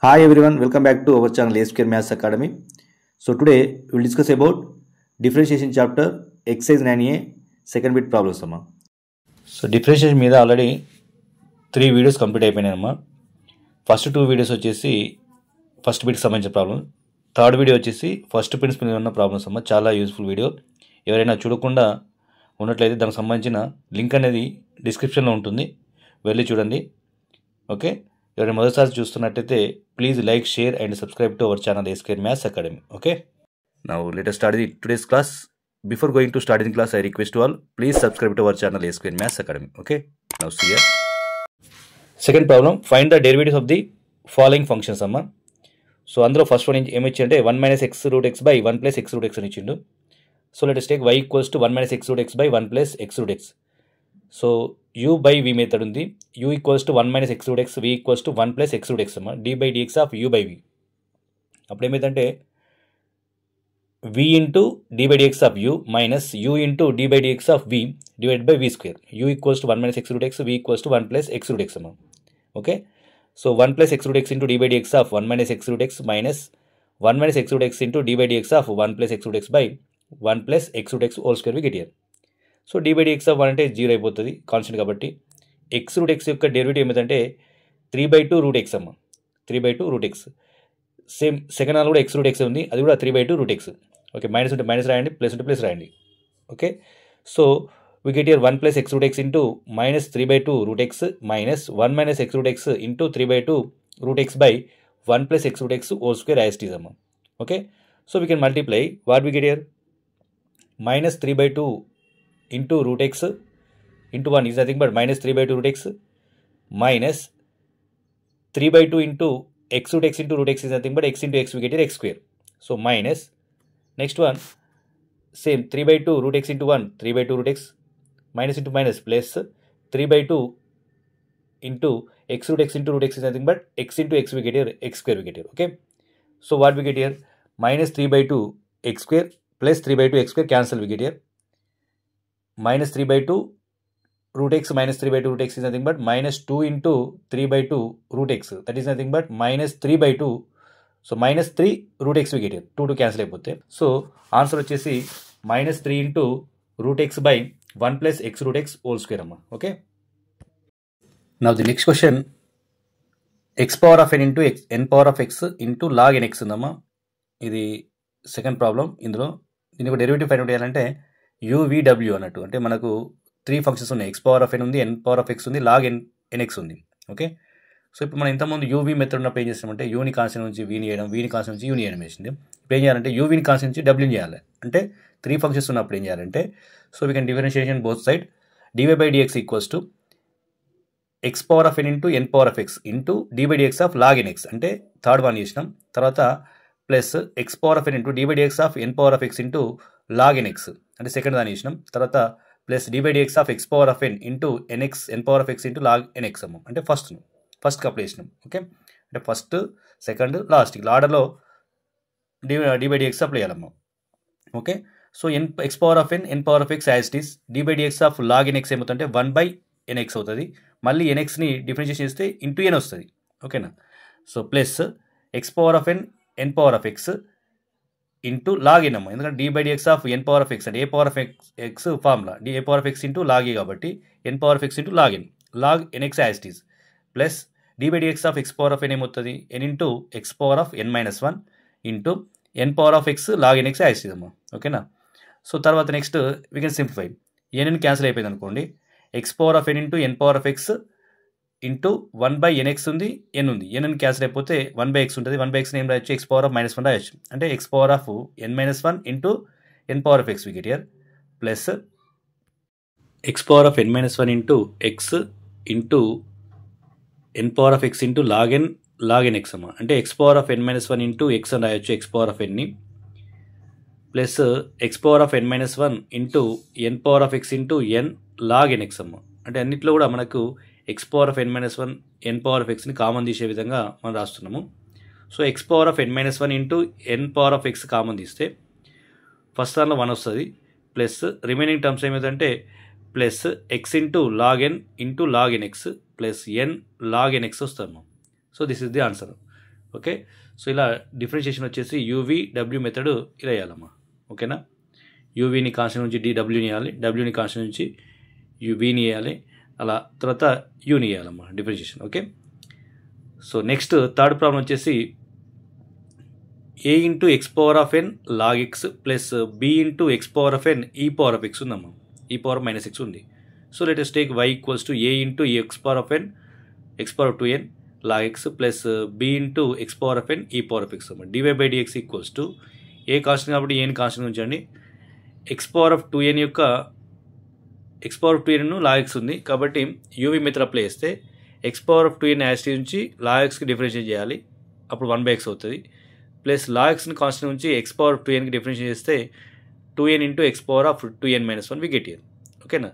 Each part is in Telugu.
Hi everyone, welcome back to our channel A Square Maths Academy. So today we will discuss about differentiation chapter exercise 9A second bit problems amma. So differentiation మీద ఆల్రెడీ 3 వీడియోస్ కంప్లీట్ అయిపోయినాయమ్మా. ఫస్ట్ 2 వీడియోస్ వచ్చేసి ఫస్ట్ బిట్ సంబంధించిన ప్రాబ్లం, థర్డ్ వీడియో వచ్చేసి ఫస్ట్ ప్రిన్సిపల్ మీద ఉన్న ప్రాబ్లమ్స్ అమ్మా. చాలా యూస్ఫుల్ వీడియో. ఎవరైనా చూడకుండా ఉన్నట్లయితే దానికి సంబంధించిన లింక్ అనేది డిస్క్రిప్షన్లో ఉంటుంది, వెళ్ళి చూడండి. ఓకే, ఎవరైనా మొదటిసారి చూస్తున్నట్టయితే please like, share and subscribe to our channel A Square Maths Academy. Okay, now let us start today's class. Before going to start in class, I request you all please subscribe to our channel A Square Maths Academy. Okay, now see here. Second problem, find the derivatives of the following functions amma. So అందులో ఫస్ట్ వన్ ఏమి ఇచ్చింటే 1 minus x root x by 1 plus x root x అని ఇచ్చిండు. So let us take y equals to 1 minus x root x by 1 plus x root x. So u by v method ఉంది. u equals to 1 minus X root x, v equals to 1 plus X root x అమ్మా. d by dx of u by v. అప్పుడు ఏమైందంటే v into d by dx of u minus u into d by dx of v divide by v square. u equals to 1 minus X root x, v equals to 1 plus X root x అమ్మా. Okay, so 1 plus X root X into d by dx of 1 minus X root X minus 1 minus X root X into d by dx of 1 plus X root X by 1 plus X root X whole square we get here. So d by dx of 1 అంటే 0 అయిపోతుంది కాన్స్టెంట్ కాబట్టి. ఎక్స్ రూట్ ఎక్స్ యొక్క డెరివేటివ్ ఏమిటంటే 3/2 రూట్ ఎక్స్ అమ్మ. 3/2 root X. Same second all కూడా ఎక్స్ రూట్ ఎక్స్ ఉంది, అది కూడా 3/2 రూట్ ఎక్స్. ఓకే, మైనస్ ఉంటే మైనస్ రాయండి, ప్లస్ ఉంటే ప్లస్ రాయండి. Okay, so we get here 1 plus X root X into minus 3/2 root X minus 1 minus X root X into 3/2 root X by 1 plus X root X whole square as it is అమ్మ. Okay, so we can multiply what we get here minus 3/2 into root x into 1 is nothing but minus 3/2 root x minus 3/2 into x root x into root x is nothing but x into x we get here x square. So minus next one same 3/2 root x into 1 3/2 root x minus into minus plus 3/2 into x root x into root x is nothing but x into x we get here x square we get here. Okay, so what we get here minus 3/2 x square plus 3/2 x square cancel we get here minus 3/2 root x minus 3/2 root x is nothing but minus 2 into 3/2 root x, that is nothing but minus 3/2. so minus 3 root x we get here 2 cancel అయిపోతే. సో ఆన్సర్ వచ్చేసి minus 3 into root x by 1 plus x root x whole square అమ్మా. Okay, now the next question x power of n into x n power of x into log n x ఉందమ్మా. ఇది సెకండ్ ప్రాబ్లం. ఇందులో దీనికి ఒక డెరివేటివ్ ఫైండ్ అవుట్ చేయాలంటే UVW అన్నట్టు, అంటే మనకు 3 ఫంక్షన్స్ ఉన్నాయి. ఎక్స్ పవర్ ఆఫ్ ఎన్ ఉంది, ఎన్ పవర్ ఆఫ్ ఎక్స్ ఉంది, లాగ్ ఎన్ఎక్స్ ఉంది. ఓకే, సో ఇప్పుడు మనం ఇంతకుముందు యూవీ మెథడ్ ఉన్నప్పుడు ఏం చేస్తామంటే యూని కాన్స్టెంట్ నుంచి వీని చేయడం, వీని కాన్స్టెంట్ నుంచి యూని చేయడం వేసింది. ఇప్పుడు ఏం చేయాలంటే యూవీని కాన్స్టెంట్ నుంచి డబ్ల్యూని చేయాలి. అంటే 3 ఫంక్షన్స్ ఉన్నప్పుడు ఏం చేయాలంటే so we can differentiation both side dy by dx equals to x power of n into n power of X into d by dx of log n x, అంటే థర్డ్ వన్ చేసినాం. తర్వాత plus x power of n into d by dx of N power of X into log n x, అంటే సెకండ్ దాన్ని చేసినాం. తర్వాత plus d by dx of x power of n into NX N power of X into log NX అమ్మ, అంటే ఫస్ట్ అప్లై చేసినాం. ఓకే, అంటే ఫస్ట్ సెకండ్ లాస్ట్ ఇలా ఆర్డర్లో డి బై డిఎక్స్ అప్లై చేయాలమ్మ. Okay, so X power of N power of X as it is, D by dx of log NX ఏమవుతుందంటే 1 బై ఎన్ఎక్స్ అవుతుంది. మళ్ళీ ఎన్ఎక్స్ని డిఫరెన్షియేషన్ చేస్తే ఇంటూ ఎన్ వస్తుంది. ఓకేనా, so plus x power of N power of X into log n అమ్మ, ఎందుకంటే d by dx of N power of x అంటే a power of x formula a power of X into log a కాబట్టి n power of X into log nx as it is plus d by dx of x power of n ఏమవుతుంది n into x power of n minus 1 into n power of x log nx as it is అమ్మ. ఓకేనా, సో తర్వాత next we can simplify. N cancel అయిపోయింది అనుకోండి, x power of n into n power of X into 1 by nx ఉంది, ఎన్ ఉంది, ఎన్ క్యాన్సిల్ అయిపోతే 1 బై ఎక్స్ ఉంటుంది. 1 బై ఎక్స్ ఏం రాయొచ్చు ఎక్స్ పవర్ ఆఫ్ -1 రాయొచ్చు, అంటే x power of n -1 into n power of x we get here plus x power of n -1 into x into n power of X into log n x అమ్మ, అంటే x power of n -1 into x అని రాయొచ్చు ఎక్స్ పవర్ ఆఫ్ ఎన్ని plus x power of n -1 into n power of X into n log n x అమ్మ. అంటే అన్నిట్లో కూడా మనకు X power of n -1 n power of ఎక్స్ని కామన్ తీసే విధంగా మనం రాస్తున్నాము. So X power of n -1 into n power of x common తీస్తే ఫస్ట్ దానిలో 1 వస్తుంది, ప్లస్ రిమైనింగ్ టర్మ్స్ ఏమిటంటే plus x into log n into log n x plus n log n x వస్తాము. So this is the answer. Okay. So ఇలా డిఫరెన్షియేషన్ వచ్చేసి యూవి డబ్ల్యూ మెథడ్ ఇలా వేయాలమ్మా. ఓకేనా. యూవీని కాన్స్టెంట్ నుంచి డబ్ల్యూని వేయాలి, డబ్ల్యూని కాన్స్టెంట్ నుంచి యూవీని వేయాలి, అలా తర్వాత యూని వేయాలమ్మా differentiation. Okay. So next third problem వచ్చేసి a into x power of n log x plus b into x power of n e power of x ఉందమ్మా. ఈ పవర్ మైనస్ ఎక్స్ ఉంది. So let us take y equals to a into x power of n x power of 2n log x plus b into x power of n e power of x అమ్మా. dy by dx equals to a constant కాబట్టి ఏని కాన్స్టెంట్ ఉంచండి. ఎక్స్ పవర్ ఆఫ్ 2n యొక్క x power of 2n log x ఉంది కాబట్టి యూవీ మెథడ్ అప్లై చేస్తే x power of 2n as it is నుంచి లాగ్ ఎక్స్కి డిఫరెన్షియేట్ చేయాలి, అప్పుడు 1/x అవుతుంది. ప్లస్ లాగ్ ఎక్స్ని కాన్స్టెంట్ నుంచి ఎక్స్ పవర్ ఆఫ్ 2nకి డిఫరెన్షియేట్ చేస్తే 2n into x power of 2n minus 1 we get here. ఓకేనా.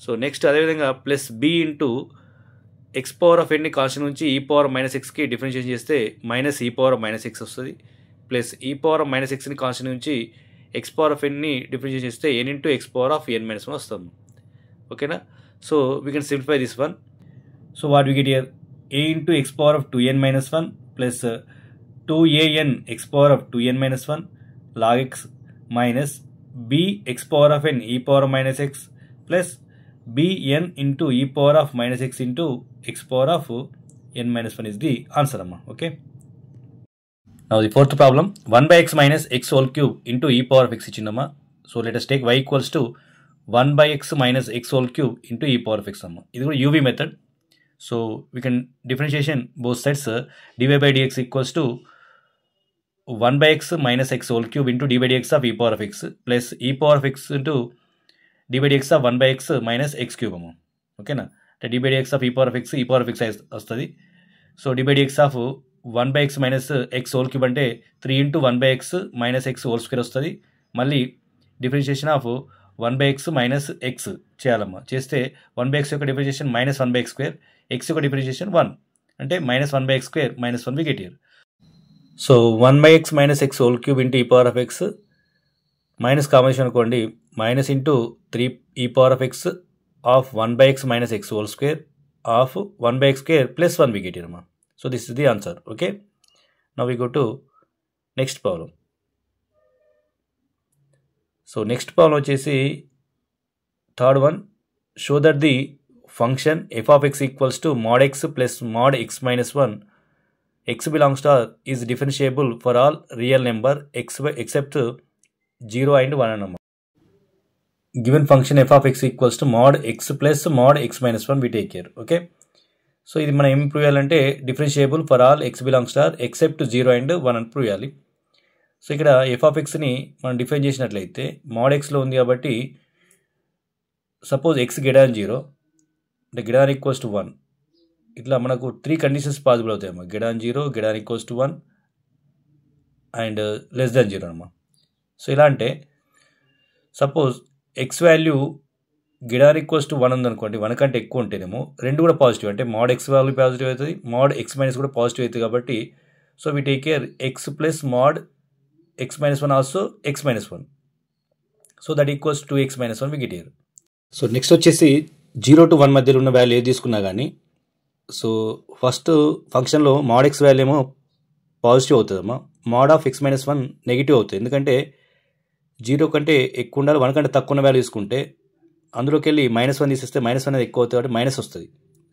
సో నెక్స్ట్ అదేవిధంగా plus b into x power of ఎన్ని కాన్స్టెంట్ నుంచి ఈ పవర్ మైనస్ ఎక్స్కి డిఫరెన్షియేట్ చేస్తే minus e power minus x వస్తుంది. ప్లస్ ఈ పవర్ మైనస్ ఎక్స్ని కాన్స్టెంట్ నుంచి ఎక్స్ పవర్ ఆఫ్ ఎన్ని డిఫరెన్షియేట్ చేస్తే n into x power of n minus 1 వస్తుంది. ఓకేనా. So we can simplify this one. So what we get here a into x power of 2n minus 1 plus 2an x power of 2n minus 1 log x minus b x power of n e power minus x plus bn into e power of minus x into x power of n minus 1 is the answer అమ్మా. Okay. Now the fourth problem 1/x minus x whole cube into e power of x ఇచ్చిందమ్మా. So let us take y equals to 1/x minus x whole cube into e power of x అమ్మా. ఇది కూడా uv method. So we can differentiation both sides dy by dx equals to 1/x minus x whole cube into d by dx of e power of x plus e power of x into d by dx of 1/x minus x cube అమ్మ. ఓకేనా. అంటే d by dx of e power of x వస్తుంది. So d by dx of 1/x minus x whole cube అంటే 3 into 1/x minus x whole square వస్తుంది. మళ్ళీ differentiation of 1/x minus x చేయాలమ్మా. చేస్తే 1/x యొక్క differentiation minus 1/x square, x యొక్క డిఫరెన్షియేషన్ 1 అంటే minus 1/x square minus 1 we get here. So 1/x minus x whole cube into e power of x minus combination అనుకోండి minus into 3 e power of x of 1/x minus x whole square of 1/x square plus 1 we get here అమ్మా. So this is the answer. Okay. Now we go to next problem. So next problem వచ్చేసి third one. Show that the function F of x equals to mode X plus mod x minus 1 x belongs to R is differentiable for all real number x except 0 and 1 number. Given function f of x equals to mod x plus mod x minus 1 we take here. Okay. So ఇది మనం ఏం ప్రూవ్ చేయాలంటే differentiable for all x belongs to R except 0 and 1 అని ప్రూవ్ చేయాలి. సో ఇక్కడ ఎఫ్ ఆఫ్ ఎక్స్ని మనం డిఫైన్ చేసినట్లయితే మోడ్ ఎక్స్లో ఉంది కాబట్టి సపోజ్ ఎక్స్ గ్రేటర్ దాన్ 0 అంటే గ్రేటర్ దాన్ ఈక్వల్స్ టు 1 ఇట్లా మనకు 3 కండిషన్స్ పాసిబుల్ అవుతాయి అమ్మా. Greater than 0, greater than equals to 1 and less than 0 అమ్మా. సో ఇలా అంటే suppose X value greater than equals to 1 ఉందనుకోండి, 1 కంటే ఎక్కువ ఉంటేనేమో రెండు కూడా పాజిటివ్ అంటే మోడ్ ఎక్స్ వాల్యూ పాజిటివ్ అవుతుంది, మోడ్ ఎక్స్ మైనస్ కూడా పాజిటివ్ అవుతుంది. కాబట్టి so we take care x plus mod x minus 1 also x minus 1. So that equals to x minus 1 we get here. So next వచ్చేసి 0 to 1 మధ్యలో ఉన్న వాల్యూ ఏది తీసుకున్నా కానీ సో ఫస్ట్ ఫంక్షన్లో మోడ్ ఎక్స్ వాల్యూ ఏమో పాజిటివ్ అవుతుందమ్మా, mod of x minus 1 negative అవుతుంది. ఎందుకంటే 0 కంటే ఎక్కువ ఉండాలి, 1 కంటే తక్కువ ఉన్న వాల్యూ తీసుకుంటే అందులోకి వెళ్ళి -1 తీసేస్తే -1 అనేది ఎక్కువ అవుతుంది కాబట్టి మైనస్ వస్తుంది.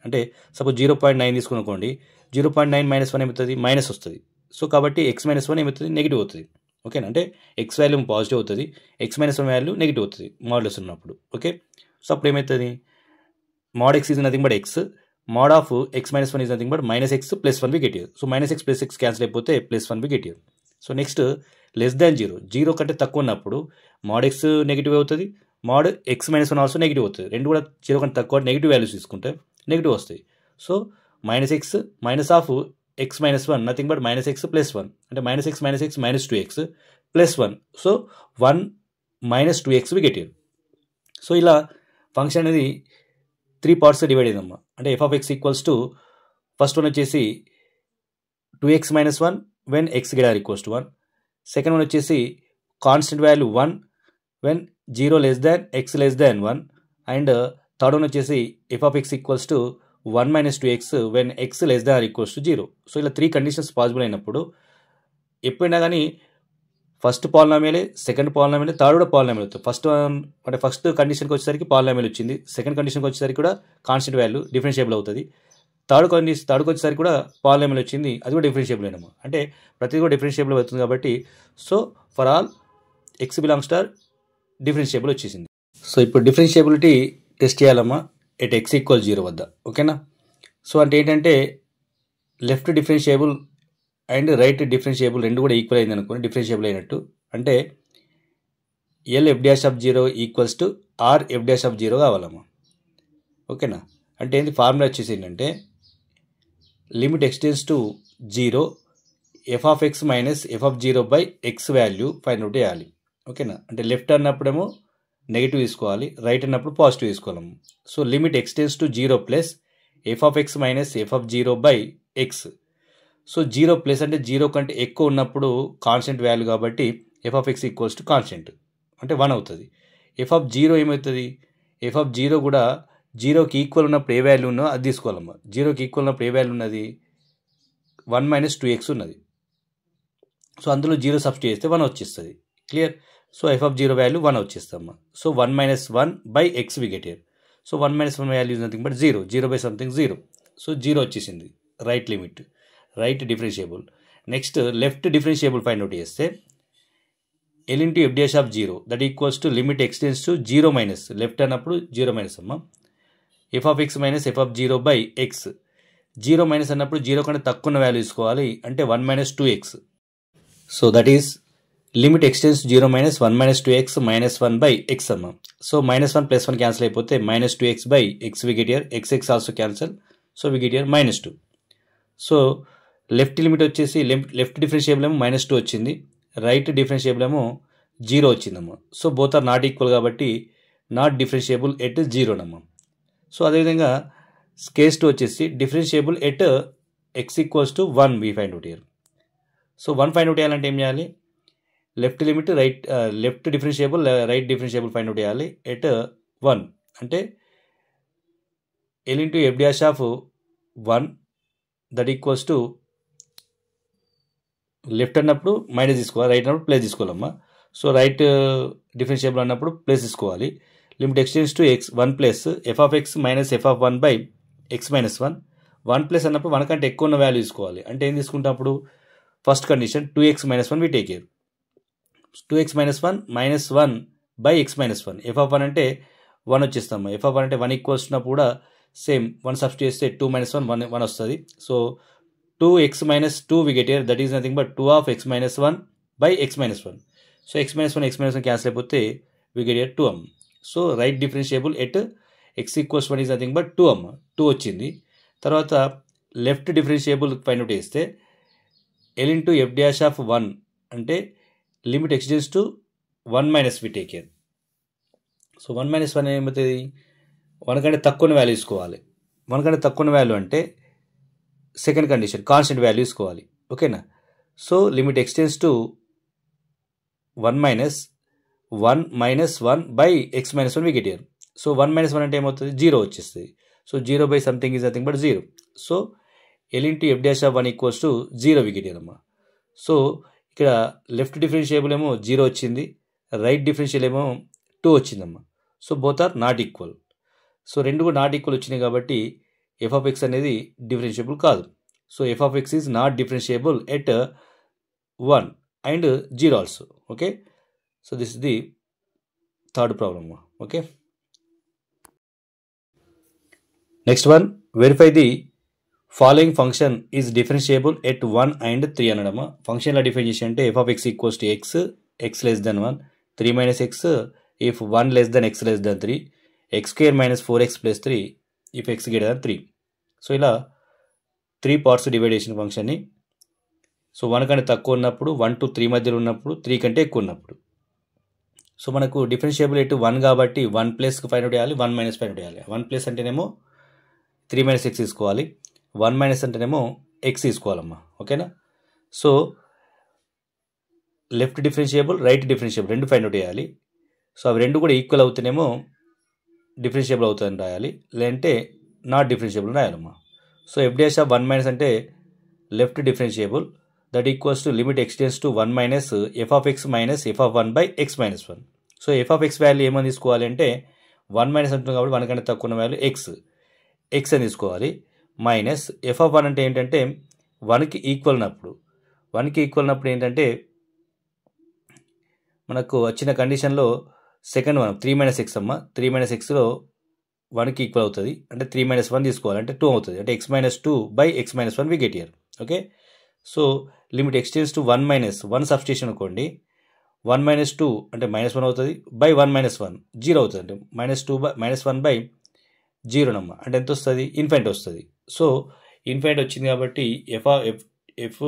అంటే సపోజ్ 0.9 తీసుకునుకోండి, 0.9 -1 ఏమవుతుంది మైనస్ వస్తుంది. సో కాబట్టి ఎక్స్ మైనస్ 1 ఏమవుతుంది నెగిటివ్ అవుతుంది. ఓకేనా. అంటే ఎక్స్ వాల్యూ పాజిటివ్ అవుతుంది, ఎక్స్ మైనస్ 1 వాల్యూ నెగిటివ్ అవుతుంది మోడ్లెస్ ఉన్నప్పుడు. ఓకే. సో అప్పుడు ఏమవుతుంది mod x is nothing but x, mod of x minus 1 is nothing but -x plus 1 we get here. So -x plus x cancel అయిపోతే +1 we get here. So next less than 0, 0 కంటే తక్కువ ఉన్నప్పుడు మోడ్ ఎక్స్ నెగిటివ్ అవుతుంది, mod x minus 1 also negative అవుతుంది. రెండు కూడా 0 కంటే తక్కువ నెగిటివ్ వాల్యూస్ తీసుకుంటే నెగిటివ్ వస్తాయి. So -x minus of x minus 1 nothing but -x plus 1 అంటే -x -2x plus 1. So 1 - 2x we get here. So ఇలా ఫంక్షన్ అనేది 3 పార్ట్స్ డివైడ్ అయిందమ్మా. అంటే f of x equals to first one వచ్చేసి 2x - 1 when x greater equals to 1, second one వచ్చేసి constant value 1 when 0 less than x less than 1, and third one వచ్చేసి f of x equals to 1 minus 2x when x less than or equals to 0. So ఇలా 3 కండిషన్స్ పాసిబుల్ అయినప్పుడు ఎప్పుడైనా కానీ ఫస్ట్ పాలినామియలే, సెకండ్ పాలినామియలే, థర్డ్ కూడా పాలినామియల్ అవుతుంది. ఫస్ట్ కండిషన్కి వచ్చేసరికి పాలినామియల్ వచ్చింది, సెకండ్ కండిషన్కి వచ్చేసరికి కూడా కాన్స్టెంట్ వాల్యూ డిఫరెన్షియబుల్ అవుతుంది, థర్డ్కి వచ్చేసరికి కూడా పాలినామియల్ వచ్చింది, అది కూడా డిఫరెన్షియబుల్ అయినమ్మా. అంటే ప్రతిదీ కూడా డిఫరెన్షియబుల్ అవుతుంది కాబట్టి so for all x belongs to differentiable వచ్చేసింది. సో ఇప్పుడు డిఫరెన్షియబిలిటీ టెస్ట్ చేయాలమ్మా ఎట్ ఎక్స్ ఈక్వల్ 0 వద్ద. ఓకేనా? సో అంటే ఏంటంటే left differentiable and right differentiable రెండు కూడా ఈక్వల్ అయింది అనుకోండి, డిఫరెన్షియబుల్ అయినట్టు. అంటే L f dash of 0 equals to R f dash of 0 కావాలమ్మా. ఓకేనా? అంటే ఏంటి ఫార్ములా వచ్చేసి ఏంటంటే limit x tends to 0 f of x minus f of 0 by X value find out చేయాలి. ఓకేనా? అంటే లెఫ్ట్ అన్నప్పుడేమో నెగిటివ్ తీసుకోవాలి, రైట్ అన్నప్పుడు పాజిటివ్ తీసుకోవాలి. So limit x tends to 0 plus f of x minus f of 0 by X. So 0 plus అంటే 0 కంటే ఎక్కువ ఉన్నప్పుడు కాన్స్టెంట్ వాల్యూ కాబట్టి f of x equals to constant అంటే 1 అవుతుంది. ఎఫ్ ఆఫ్ 0 ఏమవుతుంది? ఎఫ్ ఆఫ్ 0 కూడా 0కి ఈక్వల్ ఉన్నప్పుడు ఏ వాల్యూ ఉన్నో అది తీసుకోవాలమ్మా. 0కి ఈక్వల్ ఉన్నప్పుడు ఏ వాల్యూ ఉన్నది? 1 మైనస్ 2x ఉన్నది. సో అందులో 0 సబ్స్టిట్యూట్ చేస్తే 1 వచ్చేస్తుంది. Clear? So f of 0 value 1 వచ్చేస్తామా. So 1 minus 1 by x we get here. So 1 minus 1 value is nothing but 0 by something 0. So 0 వచ్చేసింది right limit, right differentiable. Next left differentiable find out చేస్తే L into F dash of 0 that equals to limit x tends to 0 minus, left అన్నప్పుడు 0 మైనస్ అమ్మా, f of x minus f of 0 by x. 0 minus అన్నప్పుడు 0 కంటే తక్కువ వాల్యూ తీసుకోవాలి, అంటే 1 minus 2x. So that is limit x tends 0 minus 1 minus 2x minus 1 by x అమ్మా. సో మైనస్ 1 ప్లస్ 1 క్యాన్సిల్ అయిపోతే minus 2x by x we get here, x also cancel, so we get here minus 2. So left limit వచ్చేసి లెఫ్ట్ డిఫరెన్షియబుల్ ఏమో మైనస్ 2 వచ్చింది, రైట్ డిఫరెన్షియబుల్ ఏమో 0 వచ్చిందమ్మా. So both are not equal కాబట్టి నాట్ డిఫరెన్షియబుల్ ఎట్ 0 నమ్మా. సో అదేవిధంగా కేస్ 2 వచ్చేసి differentiable at x equals to 1 we find out here. So 1 find out చేయాలంటే ఏం చేయాలి? Left limit left differentiable right differentiable find out చేయాలి ఎట్ 1. అంటే L into F dash of 1 that equals to left అన్నప్పుడు మైనస్ తీసుకోవాలి, రైట్ అన్నప్పుడు ప్లస్ తీసుకోవాలమ్మా. సో రైట్ డిఫరెన్షియబుల్ అన్నప్పుడు ప్లస్ తీసుకోవాలి. Limit x tends to X 1 plus f of x minus f of 1 by x minus 1. 1 plus అన్నప్పుడు 1 కంటే ఎక్కువ ఉన్న వాల్యూ తీసుకోవాలి, అంటే ఏం తీసుకుంటాం అప్పుడు? First condition 2x minus 1 we take here. 2x minus 1 minus 1 by x minus 1. F of 1 అంటే 1 వచ్చేస్తాము. ఎఫ్ ఆఫ్ 1 అంటే 1 ఈక్వల్స్ ఉన్నప్పుడు కూడా సేమ్ 1 సబ్స్టిట్యూట్ చేస్తే 2 మైనస్ 1 వస్తుంది. So 2x minus 2 we get here, that is nothing but 2 of x minus 1 by x minus 1. So x minus 1 cancel అయిపోతే వి గెట్ హియర్ 2 అమ్మ. So right differentiable at x equals 1 is nothing but 2 అమ్మ, 2 వచ్చింది. తర్వాత లెఫ్ట్ డిఫరెన్షియబుల్ ఫైండ్ అవుట్ చేస్తే L into F dash of 1 అంటే limit x tends to 1 minus we take here. So 1 minus 1 ఏమవుతుంది? 1 కంటే తక్కువ వాల్యూ తీసుకోవాలి. 1 కంటే తక్కువ వాల్యూ అంటే సెకండ్ కండిషన్ కాన్స్టెంట్ వాల్యూ తీసుకోవాలి. ఓకేనా? So limit x tends to 1 minus 1 by x minus 1 we get here. So 1 minus 1 అంటే ఏమవుతుంది? 0 వచ్చేస్తుంది. So 0 by something is nothing but 0. So L into F dash of 1 equals to 0 we get here అమ్మా. సో ఇక్కడ లెఫ్ట్ డిఫరెన్షియబుల్ ఏమో 0 వచ్చింది, రైట్ డిఫరెన్షియల్ ఏమో 2 వచ్చిందమ్మా. So both are not equal. So రెండు కూడా నాట్ ఈక్వల్ వచ్చినాయి కాబట్టి ఎఫ్ ఆఫ్ ఎక్స్ అనేది డిఫరెన్షియబుల్ కాదు. So f of x is not differentiable at 1 and 0 also. Okay? So this is the third problem. Okay, next one, verify the following function is differentiable at 1 and 3 అనడమా. ఫంక్షన్లో డిఫైన్ చేసి అంటే f of x equals to X less than 1, 3 minus X if 1 less than X less than 3, X square minus 4x plus 3 if X greater than 3. So ఇలా 3 పార్ట్స్ డివైడ్ చేసిన ఫంక్షన్ని. సో 1 కంటే తక్కువ ఉన్నప్పుడు, 1 to 3 మధ్యలో ఉన్నప్పుడు, 3 కంటే ఎక్కువ ఉన్నప్పుడు. సో మనకు డిఫరెన్షియబుల్ ఎట్ 1 కాబట్టి 1 ప్లస్ ఫైండ్ అవుట్ చేయాలి, 1 మైనస్ ఫైండ్ అవుట్ చేయాలి. 1 ప్లస్ అంటేనేమో 3 మైనస్ ఎక్స్ తీసుకోవాలి, 1 మైనస్ అంటేనేమో ఎక్స్ తీసుకోవాలమ్మా. ఓకేనా? So left differentiable, right differentiable find ఫైండ్ అవుట్ చేయాలి. సో అవి రెండు కూడా ఈక్వల్ అవుతేనేమో డిఫరెన్షియబుల్ అవుతుందని రాయాలి, లేదంటే నాట్ డిఫరెన్షియబుల్ రాయాలమ్మా. So f dash of 1 minus అంటే left differentiable, that equals to limit x tends to 1 minus f of x minus f of 1 by x minus 1. So f of x value ఏమని తీసుకోవాలి అంటే 1 మైనస్ అంటుంది కాబట్టి 1 కంటే తక్కువ ఉన్న వాల్యూ ఎక్స్ అని తీసుకోవాలి. మైనస్ ఎఫ్ ఆఫ్ 1 అంటే ఏంటంటే 1కి ఈక్వల్ ఉన్నప్పుడు, 1కి ఈక్వల్ ఉన్నప్పుడు ఏంటంటే మనకు వచ్చిన కండిషన్లో సెకండ్ వన్ 3 మైనస్ ఎక్స్ అమ్మ, 3 మైనస్ ఎక్స్లో 1కి ఈక్వల్ అవుతుంది అంటే 3 మైనస్ 1 తీసుకోవాలి అంటే 2 అవుతుంది, అంటే x minus 2 by x minus 1 we get here. Okay, so limit x tends to 1 minus 1 substitution అనుకోండి, 1 మైనస్ 2 అంటే మైనస్ 1 అవుతుంది బై 1 మైనస్ 1 జీరో అవుతుంది, అంటే మైనస్ 1 బై జీరోనమ్మ, అంటే ఎంత వస్తుంది ఇన్ఫైనైట్ వస్తుంది. సో ఇన్ఫైనైట్ వచ్చింది కాబట్టి f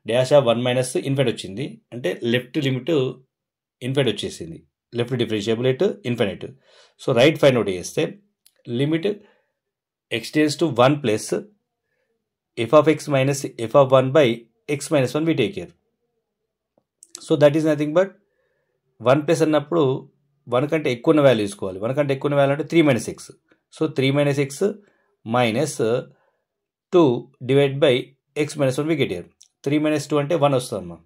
dash of 1 minus infinite వచ్చింది, అంటే లెఫ్ట్ లిమిట్ ఇన్ఫైనైట్ వచ్చేసింది, left differentiable at infinite. So right find out చేస్తే limit x tends to 1 plus f of x minus f of 1 by x minus 1 we take care. So that is nothing but 1 plus అన్నప్పుడు 1 కంటే ఎక్కువ ఉన్న వాల్యూ తీసుకోవాలి, 1 కంటే ఎక్కువ ఉన్న వాల్యూ అంటే 3 minus x. So 3 minus x minus 2 divide by x minus 1 we get here. 3 minus 2 అంటే 1 వస్తుందమ్మా,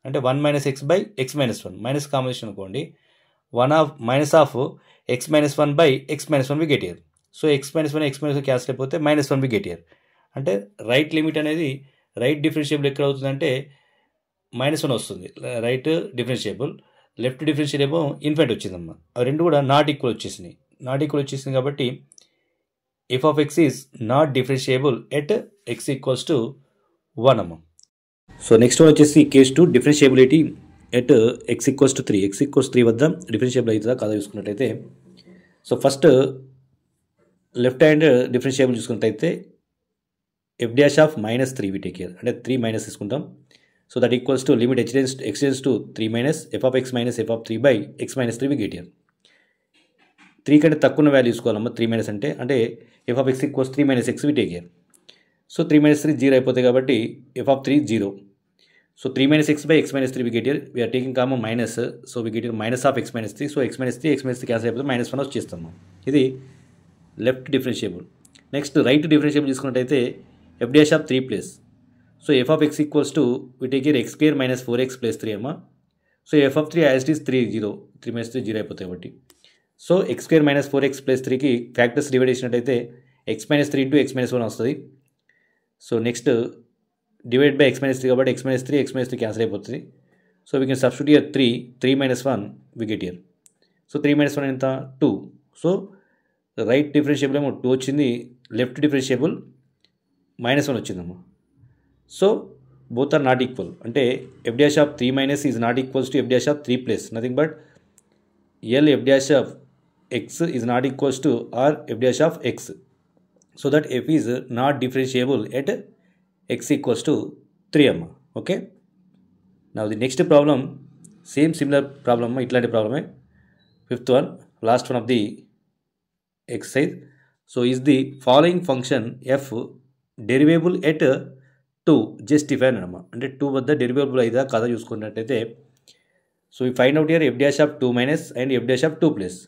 అంటే 1 minus x by x minus 1 minus combination అనుకోండి, minus of x minus 1 by x minus 1 we get here. So x minus 1 x minus 1 cancel అయిపోతే మైనస్ 1 వి గెట్ హియర్. అంటే రైట్ లిమిట్ అనేది రైట్ డిఫరెన్షియబుల్ ఎక్కడ అవుతుందంటే మైనస్ 1 వస్తుంది రైట్ డిఫరెన్షియబుల్, లెఫ్ట్ డిఫరెన్షియల్ ఏమో ఇన్ఫైనైట్ వచ్చిందమ్మా, అవి రెండు కూడా నాట్ ఈక్వల్ వచ్చేసింది కాబట్టి f of x is not differentiable at x equals to 1 అమ్మ. సో నెక్స్ట్ వన్ వచ్చేసి case 2 differentiability at x equals to 3. X equals 3 వద్ద డిఫరెన్షియబుల్ అవుతుందా కాదా చూసుకున్నట్టయితే, so first left hand differentiable చూసుకున్నట్టయితే f dash of minus 3 we take care, అంటే 3 మైనస్ తీసుకుంటాం. So that equals to limit x tends to 3 minus f of x minus f of 3 by x minus 3 we get here. 3 కంటే తక్కువ ఉన్న వాల్యూ తీసుకోవాలమ్మా, 3 మైనస్ అంటే f of x equals 3 minus x we take care. So 3 minus 3 zero అయిపోతాయి కాబట్టి f of 3 zero. So 3 minus x by x minus 3 we get here. We are taking comma minus, so we get here minus of x minus 3. So x minus 3 cancel అయిపోతే minus 1 వచ్చేస్తాము. ఇది left differentiable. Next right differentiable తీసుకున్నట్టయితే f dash of 3 plus, so f of x equals to we take here x square minus 4x plus 3 అమ్మా. So f of 3 as it is 3 minus 3 zero అయిపోతాయి కాబట్టి, so x square minus 4x plus 3కి ఫ్యాక్టర్స్ డివైడ్ చేసినట్టయితే x minus 3 into x minus 1 వస్తుంది. So next divide by x minus 3 కాబట్టి x minus 3 క్యాన్సిల్ అయిపోతుంది. So we can substitute here 3 minus 1 we get here. So 3 minus 1 ఎంత 2. సో రైట్ డిఫరెన్షియబుల్ ఏమో 2 వచ్చింది, లెఫ్ట్ డిఫరెన్షియబుల్ -1 వచ్చిందమ్మా. So both are not equal, అంటే f dash of 3 minus is not equals to f dash of 3 plus, nothing but L f dash of x is not equals to R f dash of x. So that f is not differentiable at x equals to 3 అమ్మ. Okay, now the next problem same similar problem, ఇట్లాంటి ప్రాబ్లమే. Fifth one, last one of the exercise. So is the following function F derivable at 2 justify అమ్మ, అంటే 2 వద్ద డెరివేబుల్ అయితే కథ చూసుకున్నట్టయితే, సో ఈ find out here f dash of 2 minus and f dash of 2 plus.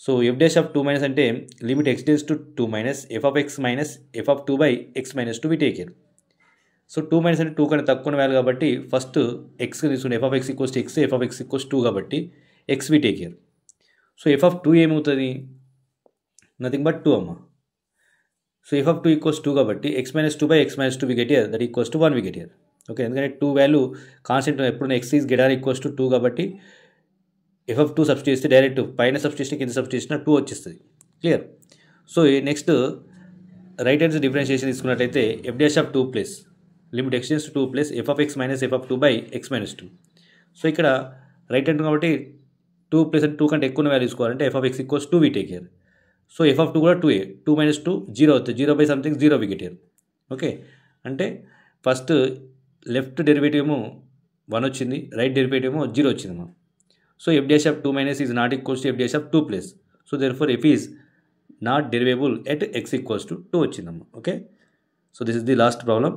So f dash of 2 minus అంటే limit x tends to 2 minus f of x minus f of 2 by x minus 2 we take care. So 2 minus అంటే 2 కన్నా తక్కువ వాల్యూ కాబట్టి ఫస్ట్ ఎక్స్ తీసుకుంటే f of x equals to x, f of x equals 2 కాబట్టి X we take care. So f of 2 ఏమవుతుంది, నథింగ్ బట్ 2 అమ్మ. సో ఎఫ్ ఆఫ్ 2 ఈక్వల్స్ 2 కాబట్టి x minus 2 by x minus 2 we get here, that equals to 1 we get here. Okay, ఎందుకంటే 2 వాల్యూ కాన్స్టెంట్ ఎప్పుడైనా x is greater equals to 2 కాబట్టి ఎఫ్ ఆఫ్ 2 సబ్స్టిట్యూట్ చేస్తే డైరెక్ట్ పైన సబ్స్టిట్యూషన్ కింద సబ్స్టిట్యూషన్ 2 వచ్చేస్తుంది. Clear. So next right hand differentiation తీసుకున్నట్లయితే f dash of 2 plus limit x tends to 2 plus f of x minus f of 2 by x minus 2. So ఇక్కడ రైట్ హ్యాండ్ కాబట్టి 2 ప్లస్ అంటే 2 కంటే ఎక్కువ వాల్యూ తీసుకోవాలంటే f of x equals 2 we take here. So f of 2 కూడా 2a, 2 minus 2 జీరో అవుతుంది, 0 by something 0 we get here. Okay, అంటే ఫస్ట్ లెఫ్ట్ డెరివేటివ్ ఏమో 1 వచ్చింది, రైట్ డెరివేటివ్ ఏమో 0 వచ్చిందమ్మా. So f dash of 2 minus is not equals to f dash of 2 plus. So therefore F is not derivable at x equals to 2 వచ్చిందమ్మా. Okay, so this is the last problem.